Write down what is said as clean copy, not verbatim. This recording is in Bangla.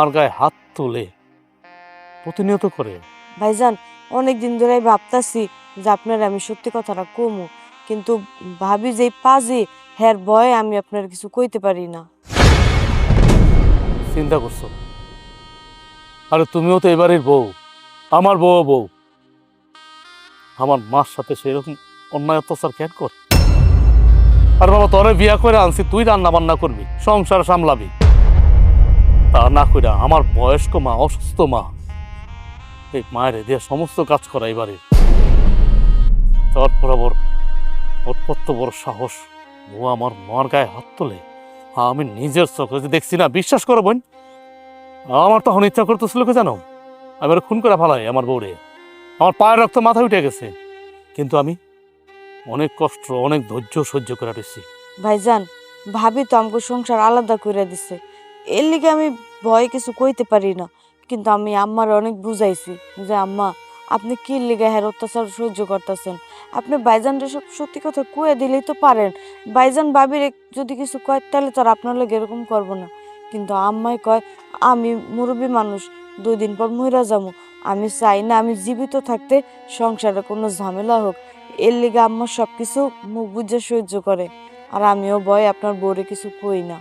আর গায়ে হাত তোলে প্রতিনিয়ত করে। ভাইজান, অনেক দিন ধরে ভাবতাছি যে আপনার আমি সত্যি কথাটা কমু, কিন্তু ভাবি যে পাজি হ্যার ভয়ে আমি আপনার কিছু কইতে পারি না। চিন্তা করছো? আরে তুমিও তো এবারের বউ, আমার বউ বউ। আমার মার সাথে সেরকম অন্যায় অত্যাচার কেন কর? আর বাবা, তোরে বিয়া করে আনছি, তুই রান্না বান্না করবি, সংসার সামলাবি। তা না কইরা আমার বয়স্ক মা, অসুস্থ মা, এই মায়ের দিয়ে সমস্ত কাজ করা এবারে। তারপর আবার ওর কত বড় সাহস, ও আমার মার গায়ে হাত তোলে। আমি নিজের চোখে যে দেখছি না, বিশ্বাস করো বোন, আমার তখন ইচ্ছা করতেছিল কি জানো, আমি ওর খুন করে ফেলাই আমার বউরে। আমার পায়ের রক্ত মাথায় উঠে গেছে, কিন্তু আমি অনেক কষ্ট, অনেক ধৈর্য সহ্য করে রয়েছি। ভাইজান, ভাবি তো আমাকে সংসার আলাদা করে দিছে, এর লিগে আমি ভয়ে কিছু কইতে পারি না। কিন্তু আমি আম্মার অনেক বুঝাইছি যে আম্মা, আপনি কি লিগে হ্যার অত্যাচার সহ্য করতেছেন। আপনি ভাইজানরে সব সত্যি কথা কয়ে দিলেই তো পারেন। ভাইজান ভাবির যদি কিছু কয় তাহলে তো আর আপনার লোক এরকম করবো না। কিন্তু আম্মাই কয় আমি মুরব্বী মানুষ, 2 দিন পর মইরা যাবো। আমি চাই না আমি জীবিত থাকতে সংসারে কোনো ঝামেলা হোক। এর লিগে আম্মা সবকিছু মুখ বুঝে সহ্য করে। আর আমিও ভয় আপনার বউরে কিছু কই না।